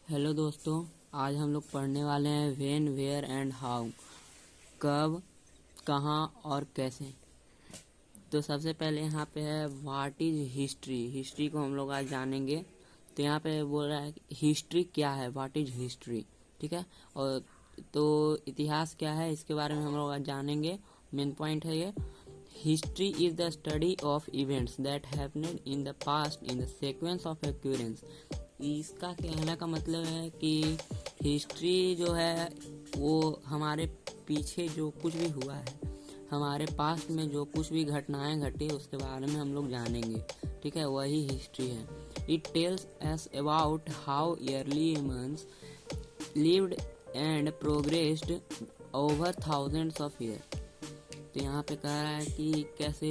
Hello दोस्तों, आज हम लोग पढ़ने वाले हैं व्हेन, वेयर एंड हाउ। कब, कहाँ और कैसे। तो सबसे पहले यहाँ पे है व्हाट इज हिस्ट्री। हिस्ट्री को हम लोग आज जानेंगे। तो यहाँ पे बोल रहा है हिस्ट्री क्या है, व्हाट इज हिस्ट्री। ठीक है। और तो इतिहास क्या है, इसके बारे में हम लोग आज जानेंगे। मेन पॉइंट है ये, history is the study of events that happened in the past in the sequence of occurrence। इसका कहने का मतलब है कि हिस्ट्री जो है वो हमारे पीछे जो कुछ भी हुआ है, हमारे पास्ट में जो कुछ भी घटनाएं घटी उसके बारे में हम लोग जानेंगे। ठीक है, वही हिस्ट्री है। It tells us about how yearly humans lived and progressed over thousands of year. तो यहाँ पे कह रहा है कि कैसे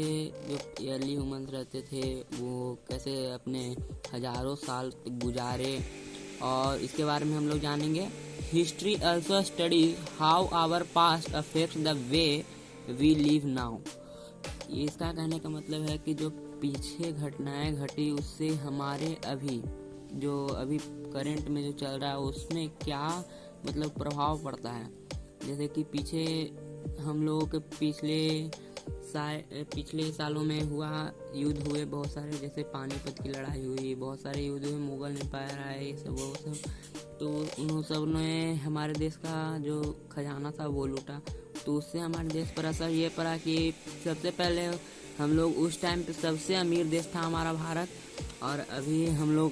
जो ईयरली ह्यूमंस रहते थे वो कैसे अपने हजारों साल गुजारे, और इसके बारे में हम लोग जानेंगे। History also study how our past affects the way we live now. इसका कहने का मतलब है कि जो पीछे घटनाएं घटी उससे हमारे अभी करंट में जो चल रहा है उसमें क्या मतलब प्रभाव पड़ता है। जैसे कि पीछे हम लोगों के पिछले सालों में युद्ध हुए बहुत सारे, जैसे पानीपत की लड़ाई हुई, बहुत सारे युद्ध हुए, मुगल एम्पायर आए, ये सब वो सब। तो उन सब ने हमारे देश का जो खजाना था वो लूटा। तो उससे हमारे देश पर असर ये पड़ा कि सबसे पहले हम लोग उस टाइम पे सबसे अमीर देश था हमारा भारत, और अभी हम लोग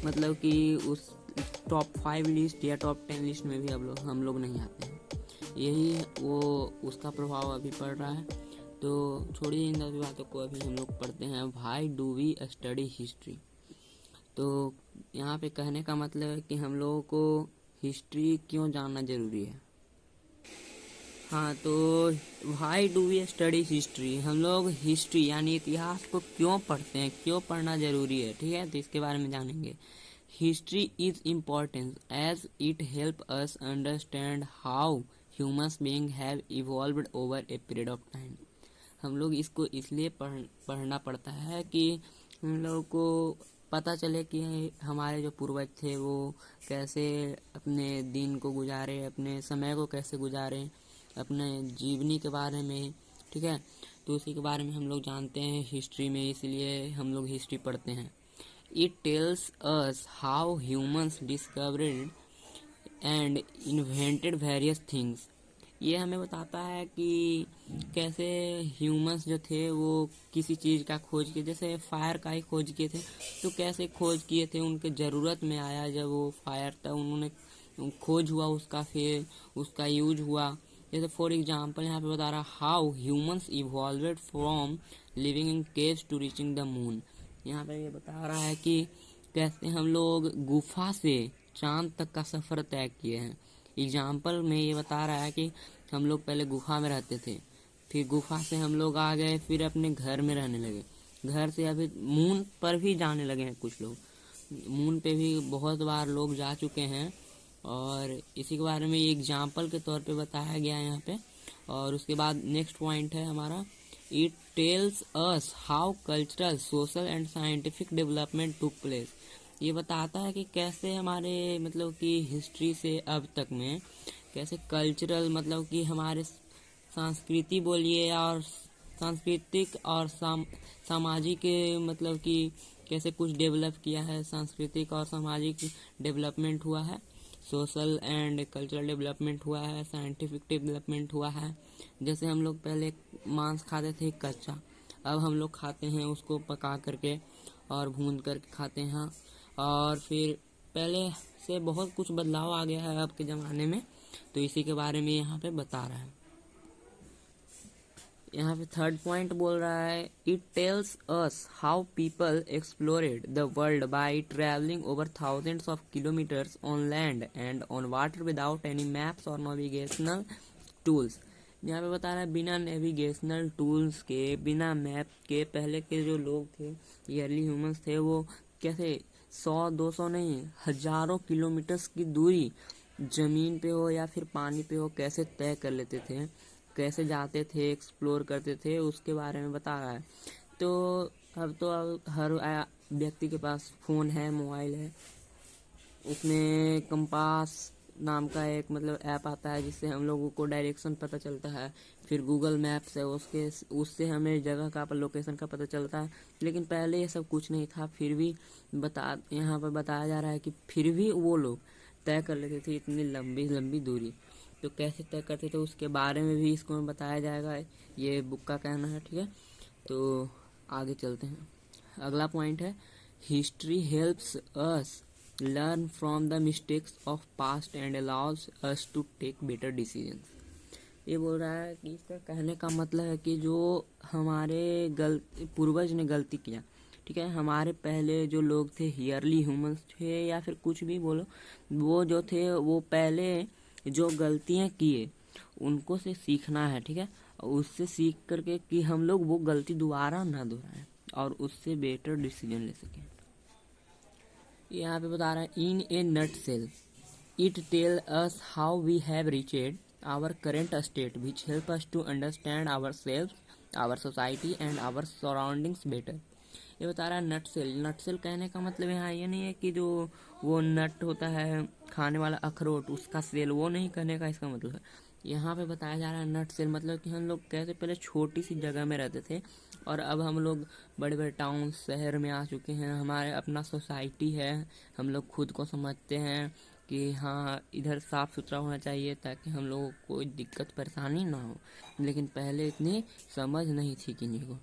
मतलब कि उस टॉप 5 लिस्ट या टॉप 10 लिस्ट में भी हम लोग नहीं आते हैं। यही वो उसका प्रभाव अभी पड़ रहा है। तो छोड़िए इन सभी बातों को, अभी हम लोग पढ़ते हैं why do we study history. तो यहाँ पे कहने का मतलब है कि हम लोगों को हिस्ट्री क्यों जानना जरूरी है। हाँ, तो why do we study history, हम लोग हिस्ट्री यानी इतिहास को क्यों पढ़ते हैं, क्यों पढ़ना जरूरी है। ठीक है, तो इसके बारे में जानेंगे। History is important as it help us understand how humans being have evolved over a period of time. हम लोग इसको इसलिए पढ़ना पड़ता है कि हम लोग को पता चले कि हमारे जो पूर्वज थे वो कैसे अपने दिन को गुजारे, अपने समय को कैसे गुजारे, अपने जीवनी के बारे में। ठीक है, तो उसी के बारे में हम लोग जानते हैं हिस्ट्री में, इसलिए हम लोग हिस्ट्री पढ़ते हैं। It tells us how humans discovered and invented various things. ये हमें बताता है कि कैसे ह्यूमंस जो थे वो किसी चीज़ का खोज किए, जैसे फायर का ही खोज किए थे। तो कैसे खोज किए थे, उनके ज़रूरत में आया जब वो फायर था, उन्होंने खोज हुआ उसका, फिर उसका यूज हुआ। जैसे फॉर एग्जांपल यहाँ पे बता रहा how humans evolved from living in caves to reaching the moon. यहाँ पे ये बता रहा है कि कैसे हम लोग गुफा से चांद तक का सफ़र तय किए हैं। एग्जाम्पल में ये बता रहा है कि हम लोग पहले गुफा में रहते थे, फिर गुफा से हम लोग आ गए, फिर अपने घर में रहने लगे, घर से अभी मून पर भी जाने लगे हैं कुछ लोग। मून पे भी बहुत बार लोग जा चुके हैं, और इसी के बारे में एग्जाम्पल के तौर पे बताया गया है यहाँ पे। और उसके बाद नेक्स्ट पॉइंट है हमारा, it tells us how cultural, social and scientific development took place. ये बताता है कि कैसे हमारे मतलब कि हिस्ट्री से अब तक में कैसे कल्चरल मतलब कि हमारे संस्कृति बोलिए, और सांस्कृतिक और सामाजिक मतलब कि कैसे कुछ डेवलप किया है, सांस्कृतिक और सामाजिक डेवलपमेंट हुआ है, सोशल एंड कल्चरल डेवलपमेंट हुआ है, साइंटिफिक डेवलपमेंट हुआ है। जैसे हम लोग पहले मांस खाते थे कच्चा, अब हम लोग खाते हैं उसको पका करके और भून करके खाते हैं। और फिर पहले से बहुत कुछ बदलाव आ गया है अब के ज़माने में, तो इसी के बारे में यहाँ पे बता रहा है। यहाँ पे थर्ड पॉइंट बोल रहा है, it tells us how people explored the world by travelling over thousands of kilometres on land and on water without any maps और नेविगेशनल टूल्स। यहाँ पे बता रहा है बिना नेविगेशनल टूल्स के, बिना मैप के पहले के जो लोग थे, ईयरली ह्यूमंस थे, वो कैसे 100-200 नहीं, हजारों किलोमीटर्स की दूरी जमीन पे हो या फिर पानी पे हो कैसे तय कर लेते थे, कैसे जाते थे, एक्सप्लोर करते थे, उसके बारे में बता रहा है। तो अब हर व्यक्ति के पास फ़ोन है, मोबाइल है, उसमें कंपास नाम का एक मतलब ऐप आता है जिससे हम लोगों को डायरेक्शन पता चलता है। फिर गूगल मैप्स है, उससे हमें जगह का लोकेशन का पता चलता है। लेकिन पहले ये सब कुछ नहीं था, फिर भी यहाँ पर बताया जा रहा है कि फिर भी वो लोग तय कर लेते थे इतनी लंबी लंबी दूरी। तो कैसे तय करते थे उसके बारे में भी इसको में बताया जाएगा, ये बुक का कहना है। ठीक है, तो आगे चलते हैं। अगला पॉइंट है history helps us learn from the mistakes of past and allows us to take better decisions. ये बोल रहा है कि इसका कहने का मतलब है कि जो हमारे पूर्वज ने गलती किया, ठीक है, हमारे पहले जो लोग थे हियरली ह्यूमंस थे या फिर कुछ भी बोलो, वो जो थे वो पहले जो गलतियां किए उनको से सीखना है। ठीक है, उससे सीख करके कि हम लोग वो गलती दोबारा ना दोहराएं और उससे बेटर डिसीजन ले सकें। यहाँ पे बता रहा है in a nutshell it tells us how we have reached our current state which help us to understand our self, our society and our surroundings better. ये बता रहा है नट सेल। नट सेल कहने का मतलब यहाँ ये नहीं है कि जो वो नट होता है खाने वाला अखरोट उसका सेल, वो नहीं कहने का इसका मतलब है। यहाँ पे बताया जा रहा है नट सेल मतलब कि हम लोग कैसे पहले छोटी सी जगह में रहते थे और अब हम लोग बड़े बड़े टाउन शहर में आ चुके हैं, हमारे अपना सोसाइटी है, हम लोग खुद को समझते हैं कि हाँ इधर साफ़ सुथरा होना चाहिए ताकि हम लोगों को कोई दिक्कत परेशानी ना हो। लेकिन पहले इतनी समझ नहीं थी किन्हीं को।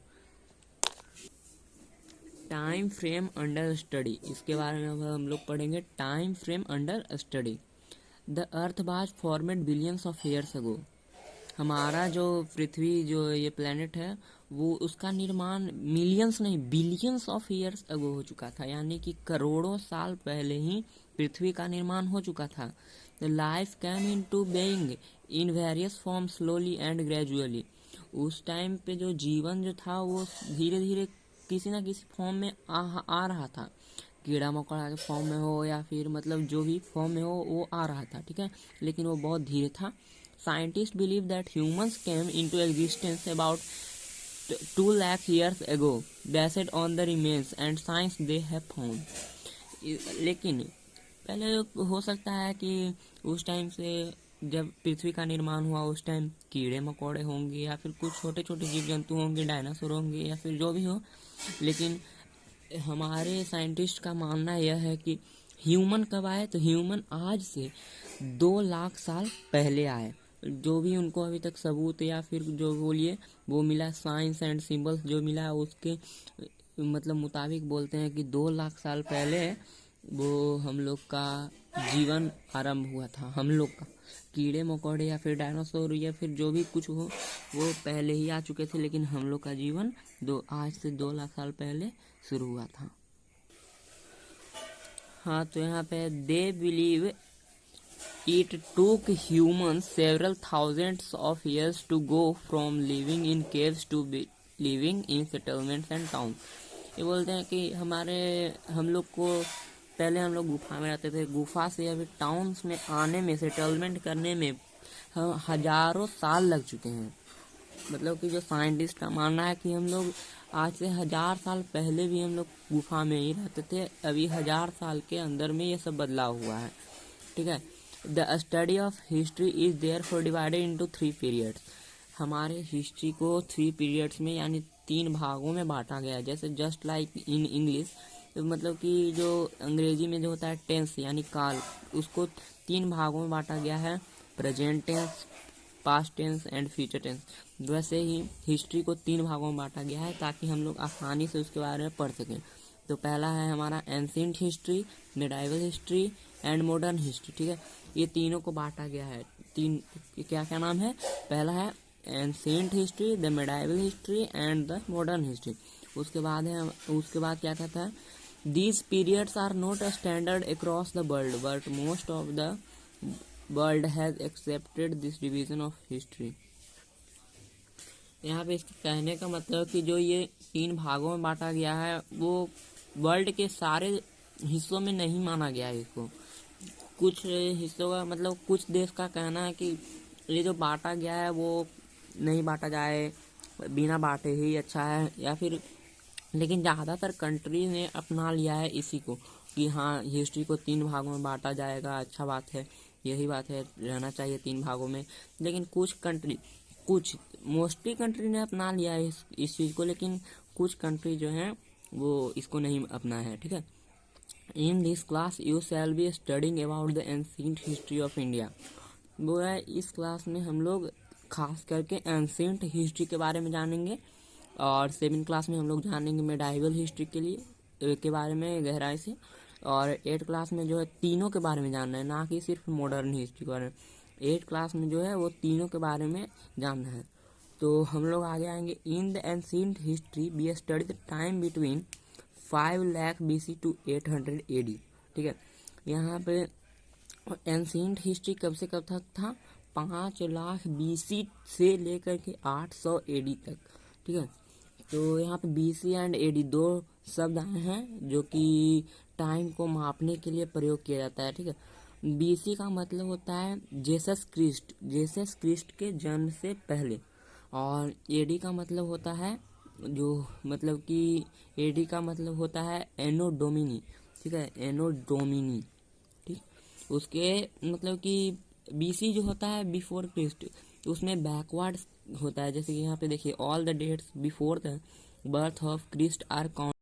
टाइम फ्रेम अंडर स्टडी, इसके बारे में अब हम लोग पढ़ेंगे। Time frame under study. The earth was formed billions of years ago. हमारा जो पृथ्वी जो ये प्लेनेट है वो उसका निर्माण मिलियंस नहीं बिलियंस ऑफ ईयर्स अगो हो चुका था, यानी कि करोड़ों साल पहले ही पृथ्वी का निर्माण हो चुका था। The life came into being in various form slowly and gradually. उस टाइम पे जो जीवन जो था वो धीरे धीरे किसी ना किसी फॉर्म में आ रहा था, कीड़ा मकोड़ा के फॉर्म में हो या फिर मतलब जो भी फॉर्म में हो वो आ रहा था। ठीक है, लेकिन वो बहुत धीरे था। Scientists believe that humans came into existence about 2 lakh years ago based on the remains and science they have found. लेकिन पहले हो सकता है कि उस टाइम से जब पृथ्वी का निर्माण हुआ उस टाइम कीड़े मकोड़े होंगे या फिर कुछ छोटे छोटे जीव जंतु होंगे, डायनासोर होंगे या फिर जो भी हो। लेकिन हमारे साइंटिस्ट का मानना यह है कि ह्यूमन कब आए, तो ह्यूमन आज से 2 लाख साल पहले आए। जो भी उनको अभी तक सबूत या फिर जो बोलिए वो मिला, साइंस एंड सिंबल्स जो मिला है उसके मतलब मुताबिक बोलते हैं कि 2 लाख साल पहले वो हम लोग का जीवन आरंभ हुआ था। हम लोग का कीड़े मकोड़े या फिर डायनासोर या फिर जो भी कुछ हो वो पहले ही आ चुके थे, लेकिन हम लोग का जीवन आज से 2 लाख साल पहले शुरू हुआ था। हाँ, तो यहाँ पे they believe it took humans several thousands of years to go from living in caves to living in settlements and town. ये बोलते हैं कि हम लोग को पहले हम लोग गुफा में रहते थे, गुफा से अभी टाउन्स में आने में, सेटलमेंट करने में हजारों साल लग चुके हैं। मतलब कि जो साइंटिस्ट का मानना है कि हम लोग आज से 1000 साल पहले भी हम लोग गुफा में ही रहते थे, अभी 1000 साल के अंदर में ये सब बदलाव हुआ है। ठीक है, the study of history is therefore divided into 3 periods. हमारे हिस्ट्री को 3 पीरियड्स में यानी 3 भागों में बांटा गया है। जैसे जस्ट लाइक इन इंग्लिश, मतलब कि जो अंग्रेजी में जो होता है टेंस यानी काल, उसको 3 भागों में बांटा गया है, present tense, past tense and future tense. वैसे ही हिस्ट्री को 3 भागों में बांटा गया है ताकि हम लोग आसानी से उसके बारे में पढ़ सकें। तो पहला है हमारा ancient history, medieval history and modern history. ठीक है, ये तीनों को बांटा गया है। क्या क्या नाम है? पहला है ancient history, the medieval history and the modern history. उसके बाद क्या कहता है, these periods are not standard across the world but most of the world has accepted this division of history. यहाँ पे इसके कहने का मतलब कि जो ये 3 भागों में बांटा गया है वो वर्ल्ड के सारे हिस्सों में नहीं माना गया है इसको। कुछ हिस्सों का मतलब कुछ देश का कहना है कि ये जो बांटा गया है वो नहीं बांटा जाए, बिना बांटे ही अच्छा है, या फिर लेकिन ज़्यादातर कंट्री ने अपना लिया है इसी को। कि हाँ हिस्ट्री को 3 भागों में बांटा जाएगा, अच्छा बात है, यही बात है, रहना चाहिए 3 भागों में। लेकिन कुछ मोस्टली कंट्री ने अपना लिया है इस चीज़ को, लेकिन कुछ कंट्री जो हैं वो इसको नहीं अपना है, ठीक है। In this class you shall be studying about the ancient history of India. वो है इस क्लास में हम लोग खास करके एंशिएंट हिस्ट्री के बारे में जानेंगे, और 7 क्लास में हम लोग जानेंगे मेडाइवल हिस्ट्री के बारे में गहराई से, और 8 क्लास में जो है तीनों के बारे में जानना है, ना कि सिर्फ मॉडर्न हिस्ट्री के बारे में। 8 क्लास में जो है वो तीनों के बारे में जानना है। तो हम लोग आगे आएंगे। In the ancient history be study the time between 5 lakh BC to 800 AD, ठीक है। यहाँ पे एंशिएंट हिस्ट्री कब से कब तक था? 5 लाख BC से लेकर के 800 AD तक, ठीक है। तो यहाँ पे BC एंड AD 2 शब्द आए हैं जो कि टाइम को मापने के लिए प्रयोग किया जाता है, ठीक है। BC का मतलब होता है जेसस क्रिस्ट के जन्म से पहले, और AD का मतलब होता है AD का मतलब होता है एनो डोमिनी, ठीक है, एनो डोमिनी, ठीक। उसके मतलब कि BC जो होता है बिफोर क्रिस्ट, उसमें बैकवर्ड होता है। जैसे कि यहाँ पे देखिए, all the dates before the birth of Christ are count